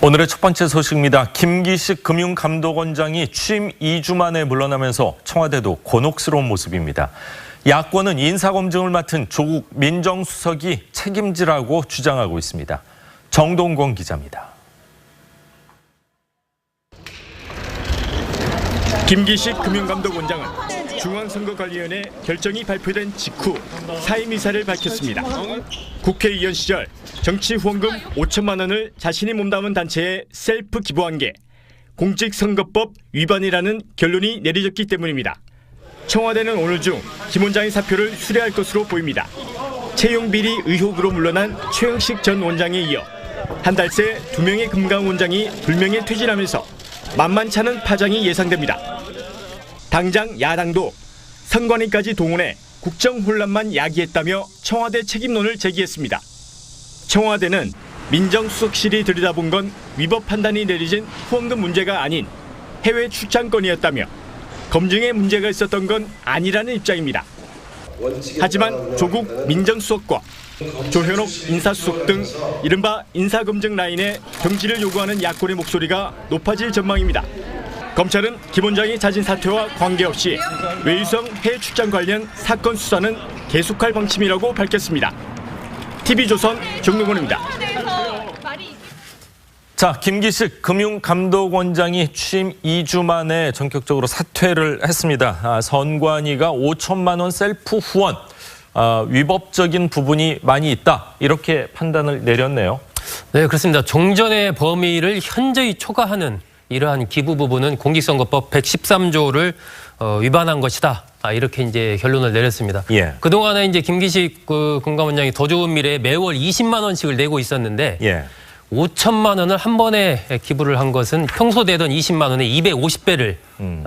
오늘의 첫 번째 소식입니다. 김기식 금융감독원장이 취임 2주 만에 물러나면서 청와대도 곤혹스러운 모습입니다. 야권은 인사검증을 맡은 조국 민정수석이 책임지라고 주장하고 있습니다. 정동건 기자입니다. 김기식 금융감독원장은 중앙선거관리위원회 결정이 발표된 직후 사임 의사를 밝혔습니다. 국회의원 시절 정치 후원금 5천만 원을 자신이 몸담은 단체에 셀프 기부한 게 공직선거법 위반이라는 결론이 내려졌기 때문입니다. 청와대는 오늘 중 김 원장의 사표를 수리할 것으로 보입니다. 채용 비리 의혹으로 물러난 최영식 전 원장에 이어 한 달 새 2명의 금감원장이 불명예 퇴진하면서 만만치 않은 파장이 예상됩니다. 당장 야당도 선관위까지 동원해 국정 혼란만 야기했다며 청와대 책임론을 제기했습니다. 청와대는 민정수석실이 들여다본 건 위법 판단이 내려진 후원금 문제가 아닌 해외 출장 건이었다며 검증에 문제가 있었던 건 아니라는 입장입니다. 하지만 조국 민정수석과 조현옥 인사수석 등 이른바 인사검증 라인의 경질을 요구하는 야권의 목소리가 높아질 전망입니다. 검찰은 김 원장의 자진 사퇴와 관계없이 외유성 해외 출장 관련 사건 수사는 계속할 방침이라고 밝혔습니다. TV조선 정동건입니다. 자, 김기식 금융감독원장이 취임 2주 만에 전격적으로 사퇴를 했습니다. 선관위가 5천만 원 셀프 후원, 위법적인 부분이 많이 있다, 이렇게 판단을 내렸네요. 네, 그렇습니다. 종전의 범위를 현저히 초과하는 이러한 기부 부분은 공직선거법 113조를 위반한 것이다. 이렇게 이제 결론을 내렸습니다. 예. 그동안에 이제 김기식 금감원장이 더 좋은 미래에 매월 20만 원씩을 내고 있었는데 예. 5천만 원을 한 번에 기부를 한 것은 평소 내던 20만 원의 250배를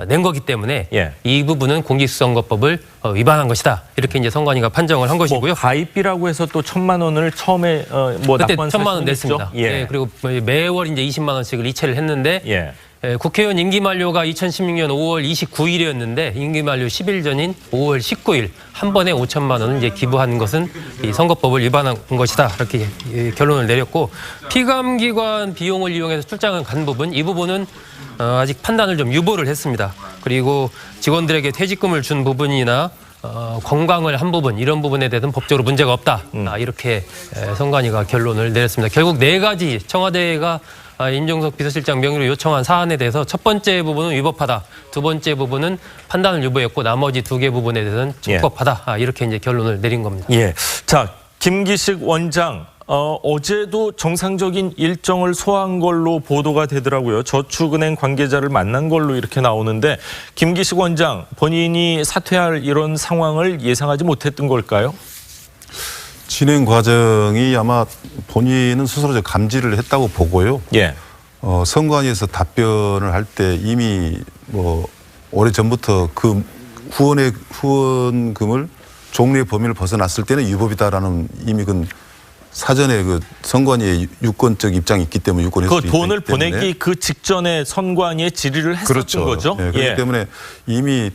낸 거기 때문에 예. 이 부분은 공직선거법을 위반한 것이다. 이렇게 이제 선관위가 판정을 한 것이고요. 가입비라고 해서 또 1,000만 원을 처음에 그때 1,000만 원 냈습니다. 예. 네, 그리고 매월 이제 20만 원씩을 이체를 했는데 예. 국회의원 임기 만료가 2016년 5월 29일이었는데 임기 만료 10일 전인 5월 19일 한 번에 5천만 원을 이제 기부한 것은 이 선거법을 위반한 것이다. 이렇게 결론을 내렸고, 피감기관 비용을 이용해서 출장을 간 부분, 이 부분은 아직 판단을 좀 유보를 했습니다. 그리고 직원들에게 퇴직금을 준 부분이나 건강을 한 부분, 이런 부분에 대해서는 법적으로 문제가 없다. 이렇게 선관위가 결론을 내렸습니다. 결국 4가지 청와대가 임종석 비서실장 명의로 요청한 사안에 대해서 첫 번째 부분은 위법하다, 두 번째 부분은 판단을 유보했고, 나머지 2개 부분에 대해서는 적법하다. 이렇게 이제 결론을 내린 겁니다. 예. 자, 김기식 원장, 어제도 정상적인 일정을 소화한 걸로 보도가 되더라고요. 저축은행 관계자를 만난 걸로 이렇게 나오는데, 김기식 원장 본인이 사퇴할 이런 상황을 예상하지 못했던 걸까요? 진행 과정이 아마 본인은 스스로 감지를 했다고 보고요. 예. 선관위에서 답변을 할 때 이미 오래 전부터 그 후원금을 종류의 범위를 벗어났을 때는 위법이다라는 이미 사전에 선관위의 유권적 입장이 있기 때문에 유권했을 수 있기 때문에. 그 돈을 보내기 그 직전에 선관위에 질의를 했었던 그렇죠. 거죠? 네, 그렇기 때문에 이미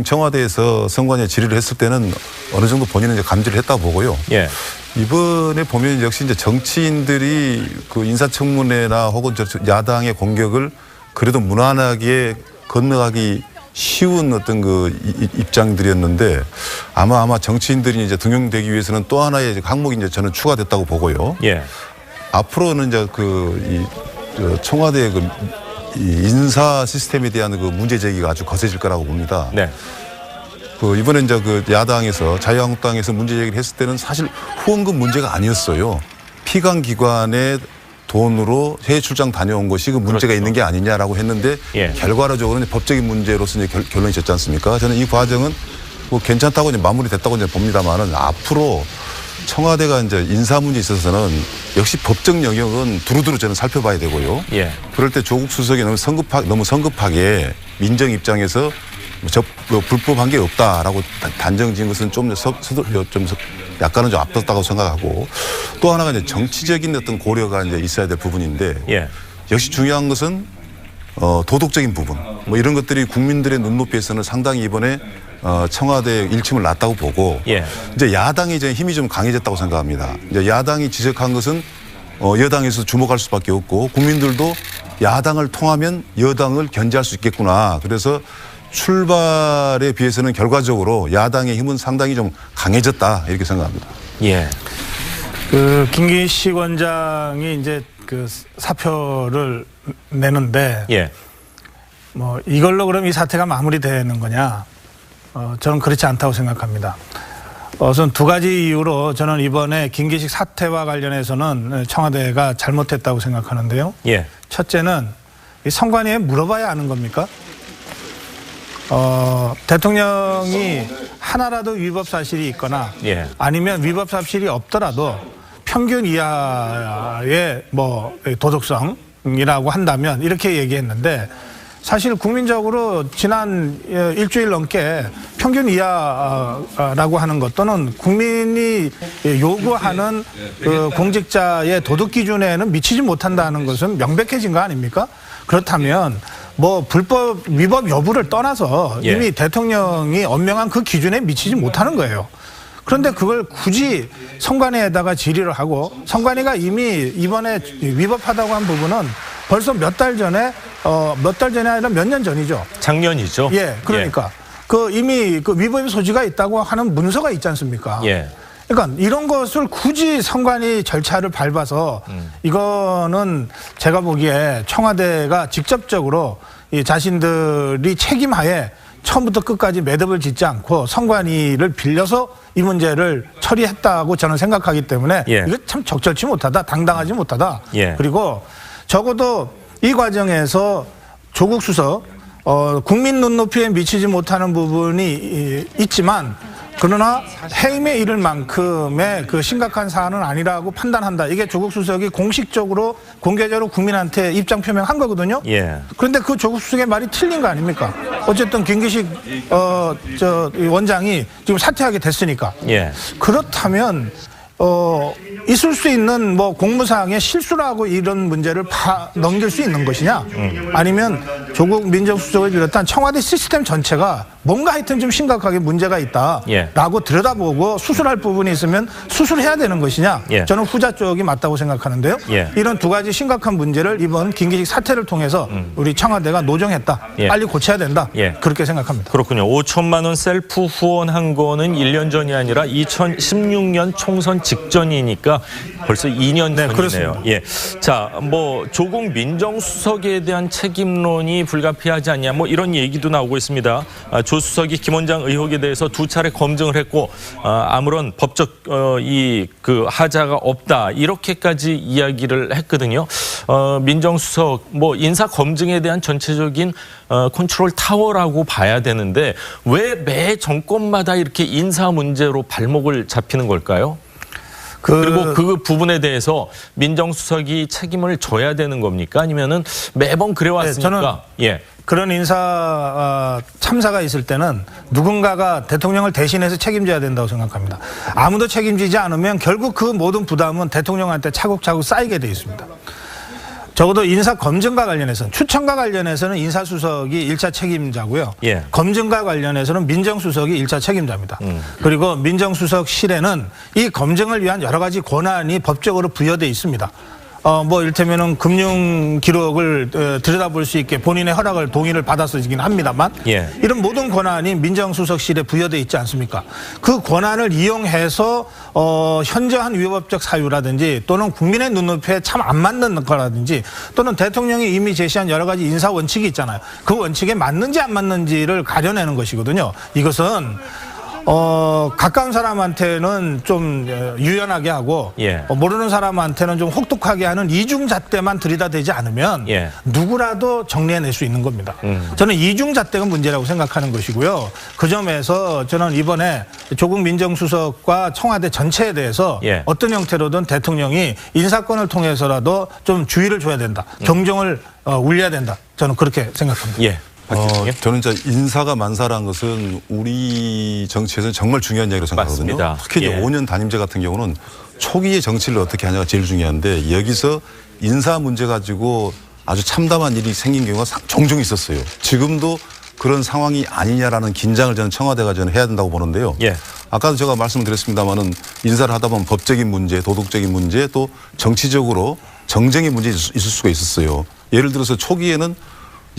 청와대에서 선관위에 질의를 했을 때는 어느 정도 본인은 이제 감지를 했다고 보고요. 예. 이번에 보면 역시 이제 정치인들이 그 인사청문회나 혹은 야당의 공격을 그래도 무난하게 건너가기 쉬운 어떤 입장들이었는데, 아마 정치인들이 이제 등용되기 위해서는 또 하나의 항목이 이제 저는 추가됐다고 보고요. 예. 앞으로는 이제 청와대의 이 인사 시스템에 대한 문제 제기가 아주 거세질 거라고 봅니다. 네. 이번에 이제 야당에서, 자유한국당에서 문제 제기를 했을 때는 사실 후원금 문제가 아니었어요. 피감기관의 돈으로 해외 출장 다녀온 것이 문제가 그렇죠. 있는 게 아니냐라고 했는데, 예. 결과적으로는 법적인 문제로서 이제 결론이 졌지 않습니까? 저는 이 과정은 괜찮다고 이제 마무리됐다고 이제 봅니다만은, 앞으로 청와대가 이제 인사 문제에 있어서는 역시 법적 영역은 두루두루 저는 살펴봐야 되고요. 예. 그럴 때 조국 수석이 너무 성급하게 민정 입장에서 불법한 게 없다라고 단정 지은 것은 좀 약간은 좀 앞섰다고 생각하고, 또 하나가 이제 정치적인 어떤 고려가 이제 있어야 될 부분인데, 예. 역시 중요한 것은 도덕적인 부분, 이런 것들이 국민들의 눈높이에서는 상당히 이번에 청와대 일침을 놨다고 보고, 예. 이제 야당이 이제 힘이 좀 강해졌다고 생각합니다. 이제 야당이 지적한 것은 여당에서 주목할 수밖에 없고 국민들도 야당을 통하면 여당을 견제할 수 있겠구나. 그래서 출발에 비해서는 결과적으로 야당의 힘은 상당히 좀 강해졌다 이렇게 생각합니다. 예. 그 김기식 원장이 이제 그 사표를 내는데 예. 뭐 이걸로 그럼 이 사태가 마무리되는 거냐? 저는 그렇지 않다고 생각합니다. 우선 두 가지 이유로 저는 이번에 김기식 사태와 관련해서는 청와대가 잘못했다고 생각하는데요. 예. 첫째는 이 선관위에 물어봐야 아는 겁니까? 대통령이 하나라도 위법 사실이 있거나 예. 아니면 위법 사실이 없더라도 평균 이하의 뭐 도덕성이라고 한다면 이렇게 얘기했는데 사실 국민적으로 지난 일주일 넘게 평균 이하라고 하는 것 또는 국민이 요구하는 그 공직자의 도덕 기준에는 미치지 못한다는 것은 명백해진 거 아닙니까? 그렇다면 뭐 불법 위법 여부를 떠나서 예. 이미 대통령이 엄명한 그 기준에 미치지 못하는 거예요. 그런데 그걸 굳이 선관위에다가 질의를 하고 선관위가 이미 이번에 위법하다고 한 부분은 벌써 몇 달 전에 아니라 몇 년 전이죠. 작년이죠. 예, 그러니까 그 이미 그 위법의 소지가 있다고 하는 문서가 있지 않습니까? 예. 그러니까 이런 것을 굳이 선관위 절차를 밟아서 이거는 제가 보기에 청와대가 직접적으로 이 자신들이 책임하에 처음부터 끝까지 매듭을 짓지 않고 선관위를 빌려서 이 문제를 처리했다고 저는 생각하기 때문에 예. 이거 참 적절치 못하다, 당당하지 못하다. 예. 그리고 적어도 이 과정에서 조국 수석 국민 눈높이에 미치지 못하는 부분이 있지만 그러나 해임에 이를 만큼의 그 심각한 사안은 아니라고 판단한다. 이게 조국 수석이 공식적으로 공개적으로 국민한테 입장 표명한 거거든요. 예. 그런데 그 조국 수석의 말이 틀린 거 아닙니까? 어쨌든 김기식 원장이 지금 사퇴하게 됐으니까. 예. 그렇다면 있을 수 있는 뭐 공무상의 실수라고 이런 문제를 넘길 수 있는 것이냐? 아니면 조국 민정수석을 비롯한 청와대 시스템 전체가 뭔가 하여튼 좀 심각하게 문제가 있다라고 예. 들여다보고 수술할 부분이 있으면 수술해야 되는 것이냐? 예. 저는 후자 쪽이 맞다고 생각하는데요. 예. 이런 두 가지 심각한 문제를 이번 김기식 사태를 통해서 우리 청와대가 노정했다. 예. 빨리 고쳐야 된다. 예. 그렇게 생각합니다. 그렇군요. 5천만 원 셀프 후원한 거는 1년 전이 아니라 2016년 총선 직전이니까 벌써 2년 전이네요. 그렇습니다. 예. 자, 뭐 조국 민정수석에 대한 책임론이 불가피하지 않냐 뭐 이런 얘기도 나오고 있습니다. 조 수석이 김 원장 의혹에 대해서 2차례 검증을 했고 아무런 법적 그 하자가 없다 이렇게까지 이야기를 했거든요. 민정수석 뭐 인사 검증에 대한 전체적인 컨트롤 타워라고 봐야 되는데 왜 매 정권마다 이렇게 인사 문제로 발목을 잡히는 걸까요? 그리고 그 부분에 대해서 민정수석이 책임을 져야 되는 겁니까? 아니면은 매번 그래왔으니까 예. 그런 인사 참사가 있을 때는 누군가가 대통령을 대신해서 책임져야 된다고 생각합니다. 아무도 책임지지 않으면 결국 그 모든 부담은 대통령한테 차곡차곡 쌓이게 돼 있습니다. 적어도 인사 검증과 관련해서는 추천과 관련해서는 인사수석이 1차 책임자고요. 예. 검증과 관련해서는 민정수석이 1차 책임자입니다. 그리고 민정수석실에는 이 검증을 위한 여러 가지 권한이 법적으로 부여돼 있습니다. 뭐 이를테면은 금융 기록을 들여다볼 수 있게 본인의 허락을 동의를 받아서이긴 합니다만 예. 이런 모든 권한이 민정수석실에 부여돼 있지 않습니까? 그 권한을 이용해서 현저한 위법적 사유라든지 또는 국민의 눈높이에 참 안 맞는 거라든지 또는 대통령이 이미 제시한 여러 가지 인사 원칙이 있잖아요. 그 원칙에 맞는지 안 맞는지를 가려내는 것이거든요. 이것은 가까운 사람한테는 좀 유연하게 하고 예. 모르는 사람한테는 좀 혹독하게 하는 이중잣대만 들이다대지 않으면 예. 누구라도 정리해낼 수 있는 겁니다. 저는 이중잣대가 문제라고 생각하는 것이고요. 그 점에서 저는 이번에 조국 민정수석과 청와대 전체에 대해서 예. 어떤 형태로든 대통령이 인사권을 통해서라도 좀 주의를 줘야 된다. 경종을 울려야 된다. 저는 그렇게 생각합니다. 예. 저는 진짜 인사가 만사라는 것은 우리 정치에서는 정말 중요한 이야기라고 생각하거든요. 맞습니다. 특히 이제 예. 5년 단임제 같은 경우는 초기에 정치를 어떻게 하냐가 제일 중요한데 여기서 인사 문제 가지고 아주 참담한 일이 생긴 경우가 종종 있었어요. 지금도 그런 상황이 아니냐라는 긴장을 저는 청와대가 저는 해야 된다고 보는데요. 예. 아까도 제가 말씀을 드렸습니다마는 인사를 하다 보면 법적인 문제, 도덕적인 문제 또 정치적으로 정쟁의 문제 있을 수가 있었어요. 예를 들어서 초기에는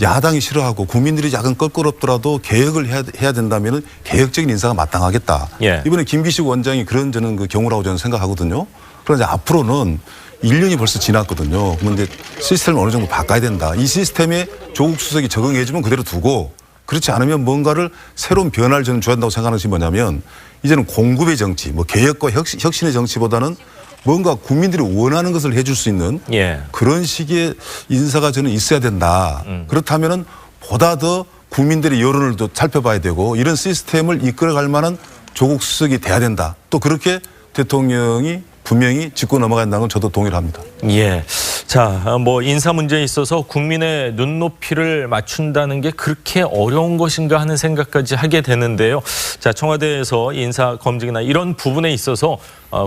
야당이 싫어하고 국민들이 약간 껄끄럽더라도 개혁을 해야 된다면 개혁적인 인사가 마땅하겠다. 예. 이번에 김기식 원장이 그런 저는 그 경우라고 저는 생각하거든요. 그런데 앞으로는 1년이 벌써 지났거든요. 그런데 시스템을 어느 정도 바꿔야 된다. 이 시스템에 조국 수석이 적응해주면 그대로 두고 그렇지 않으면 뭔가를 새로운 변화를 저는 줘야 한다고 생각하는 것이 뭐냐면 이제는 공급의 정치, 뭐 개혁과 혁신의 정치보다는 뭔가 국민들이 원하는 것을 해줄 수 있는 예. 그런 식의 인사가 저는 있어야 된다. 그렇다면은 보다 더 국민들의 여론을 또 살펴봐야 되고 이런 시스템을 이끌어갈 만한 조국 수석이 돼야 된다. 또 그렇게 대통령이 분명히 짚고 넘어간다는 건 저도 동의를 합니다. 예. 자, 뭐 인사 문제에 있어서 국민의 눈높이를 맞춘다는 게 그렇게 어려운 것인가 하는 생각까지 하게 되는데요. 자, 청와대에서 인사 검증이나 이런 부분에 있어서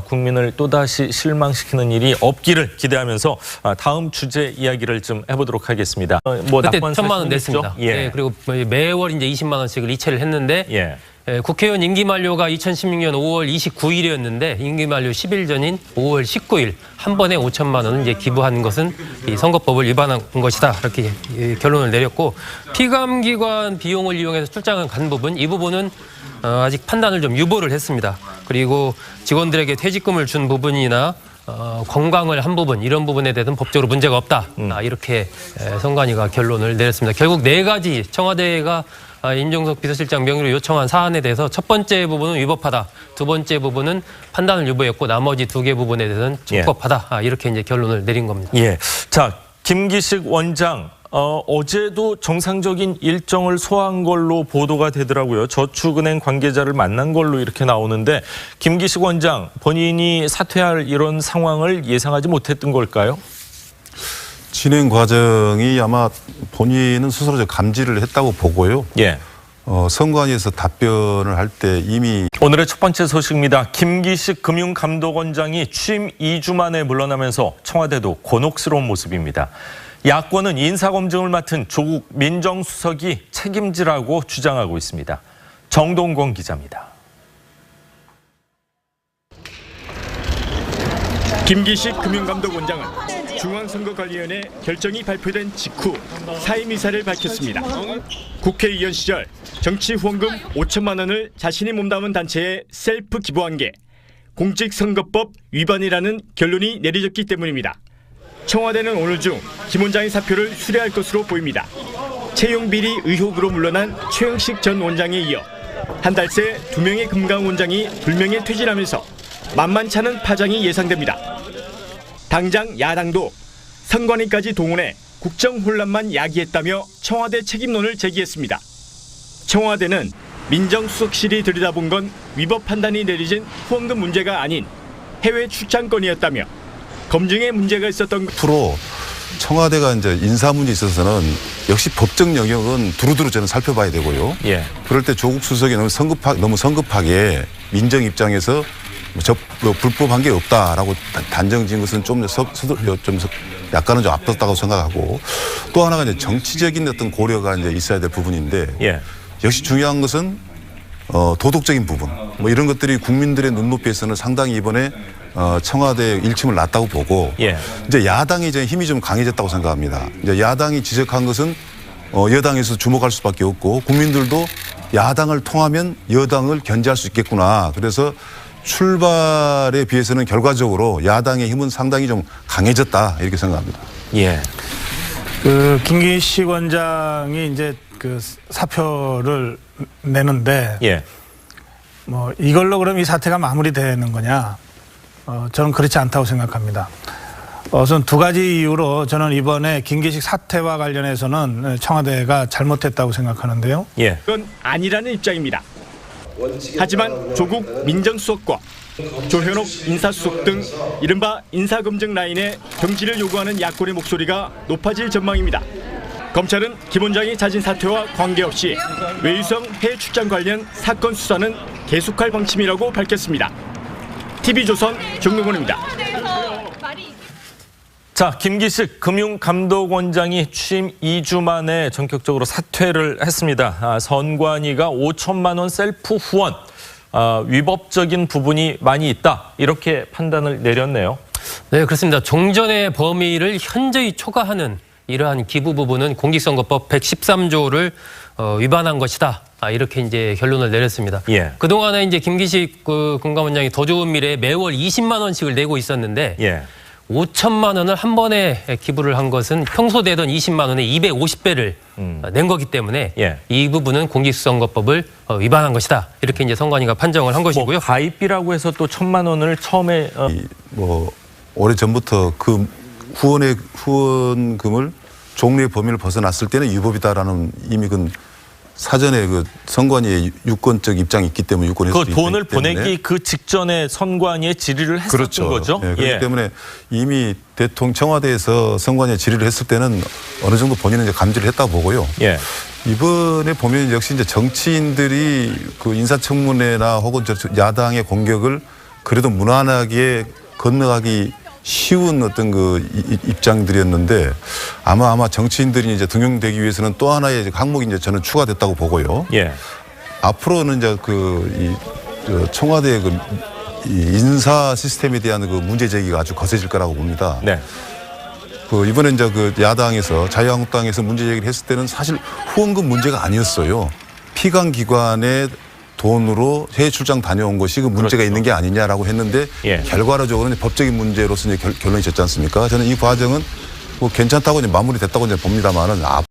국민을 또다시 실망시키는 일이 없기를 기대하면서 다음 주제 이야기를 좀 해보도록 하겠습니다. 뭐 그때 낙관 1,000만 원 사실은 냈습니다. 있죠? 예. 네, 그리고 매월 이제 20만 원씩을 이체를 했는데 예. 국회의원 임기 만료가 2016년 5월 29일이었는데 임기 만료 10일 전인 5월 19일 한 번에 5천만 원을 이제 기부한 것은 이 선거법을 위반한 것이다. 이렇게 결론을 내렸고 피감기관 비용을 이용해서 출장을 간 부분 이 부분은 아직 판단을 좀 유보를 했습니다. 그리고 직원들에게 퇴직금을 준 부분이나 건강을 한 부분 이런 부분에 대해서는 법적으로 문제가 없다. 이렇게 선관위가 결론을 내렸습니다. 결국 네 가지 청와대가 임종석 비서실장 명의로 요청한 사안에 대해서 첫 번째 부분은 위법하다. 두 번째 부분은 판단을 유보했고 나머지 두 개 부분에 대해서는 적법하다. 이렇게 이제 결론을 내린 겁니다. 예. 자, 김기식 원장 어제도 정상적인 일정을 소화한 걸로 보도가 되더라고요. 저축은행 관계자를 만난 걸로 이렇게 나오는데 김기식 원장 본인이 사퇴할 이런 상황을 예상하지 못했던 걸까요? 진행 과정이 아마 본인은 스스로 감지를 했다고 보고요. 예. 선관위에서 답변을 할 때 이미 오늘의 첫 번째 소식입니다. 김기식 금융감독원장이 취임 2주 만에 물러나면서 청와대도 곤혹스러운 모습입니다. 야권은 인사검증을 맡은 조국 민정수석이 책임지라고 주장하고 있습니다. 정동건 기자입니다. 김기식 금융감독원장은 중앙선거관리위원회 결정이 발표된 직후 사임 의사를 밝혔습니다. 국회의원 시절 정치 후원금 5천만 원을 자신이 몸담은 단체에 셀프 기부한 게 공직선거법 위반이라는 결론이 내려졌기 때문입니다. 청와대는 오늘 중 김 원장의 사표를 수리할 것으로 보입니다. 채용비리 의혹으로 물러난 최영식 전 원장에 이어 한 달 새 2명의 금감원장이 불명예 퇴진하면서 만만찮은 파장이 예상됩니다. 당장 야당도 선관위까지 동원해 국정 혼란만 야기했다며 청와대 책임론을 제기했습니다. 청와대는 민정수석실이 들여다본 건 위법 판단이 내려진 후원금 문제가 아닌 해외 출장건이었다며 검증에 문제가 있었던 앞으로 청와대가 이제 인사 문제에 있어서는 역시 법적 영역은 두루두루 저는 살펴봐야 되고요. 예. 그럴 때 조국 수석이 너무 성급하게 민정 입장에서 불법한 게 없다라고 단정지은 것은 좀 약간은 좀 앞섰다고 생각하고 또 하나가 이제 정치적인 어떤 고려가 이제 있어야 될 부분인데 예. 역시 중요한 것은 도덕적인 부분 뭐 이런 것들이 국민들의 눈높이에서는 상당히 이번에 청와대 일침을 놨다고 보고 예. 이제 야당이 이제 힘이 좀 강해졌다고 생각합니다. 이제 야당이 지적한 것은 여당에서 주목할 수밖에 없고 국민들도 야당을 통하면 여당을 견제할 수 있겠구나. 그래서 출발에 비해서는 결과적으로 야당의 힘은 상당히 좀 강해졌다 이렇게 생각합니다. 예. 그 김기식 원장이 이제 그 사표를 내는데 예. 뭐 이걸로 그럼 이 사태가 마무리되는 거냐? 저는 그렇지 않다고 생각합니다. 우선 두 가지 이유로 저는 이번에 김기식 사태와 관련해서는 청와대가 잘못했다고 생각하는데요. 예. 건 아니라는 입장입니다. 하지만 조국 민정수석과 조현옥 인사수석 등 이른바 인사검증 라인의 경질을 요구하는 야권의 목소리가 높아질 전망입니다. 검찰은 김 원장의 자진 사퇴와 관계없이 외유성 해외 출장 관련 사건 수사는 계속할 방침이라고 밝혔습니다. TV조선 정동원입니다. 자, 김기식 금융감독원장이 취임 2주 만에 전격적으로 사퇴를 했습니다. 선관위가 5천만 원 셀프 후원, 위법적인 부분이 많이 있다, 이렇게 판단을 내렸네요. 네, 그렇습니다. 종전의 범위를 현저히 초과하는 이러한 기부 부분은 공직선거법 113조를 위반한 것이다. 이렇게 이제 결론을 내렸습니다. 예. 그동안에 이제 김기식 금감원장이 더 좋은 미래에 매월 20만 원씩을 내고 있었는데 예. 5천만 원을 한 번에 기부를 한 것은 평소 내던 20만 원의 250배를 낸 거기 때문에 예. 이 부분은 공직선거법을 위반한 것이다. 이렇게 이제 선관위가 판정을 한 것이고요. 가입비라고 해서 또 1,000만 원을 처음에 오래 전부터 그 후원금을 종류의 범위를 벗어났을 때는 위법이다라는 이미 그 사전에 그 선관위의 유권적 입장이 있기 때문에 유권에서 그 돈을 보내기 그 직전에 선관위에 질의를 했었던 그렇죠. 거죠. 네, 그렇기 때문에 이미 대통령 청와대에서 선관위에 질의를 했을 때는 어느 정도 본인은 이제 감지를 했다고 보고요. 예. 이번에 보면 역시 이제 정치인들이 그 인사청문회나 혹은 야당의 공격을 그래도 무난하게 건너가기 쉬운 어떤 그 입장들이었는데 아마 정치인들이 이제 등용되기 위해서는 또 하나의 항목이 이제 저는 추가됐다고 보고요. 예. 앞으로는 이제 청와대의 이 인사 시스템에 대한 그 문제 제기가 아주 거세질 거라고 봅니다. 네. 이번에 이제 야당에서 자유한국당에서 문제 제기를 했을 때는 사실 후원금 문제가 아니었어요. 피감 기관의 돈으로 해외 출장 다녀온 것이 그 문제가 있는 게 아니냐라고 했는데 예. 결과적으로는 법적인 문제로서 이제 결론이 졌지 않습니까? 저는 이 과정은 괜찮다고 이제 마무리됐다고 이제 봅니다만은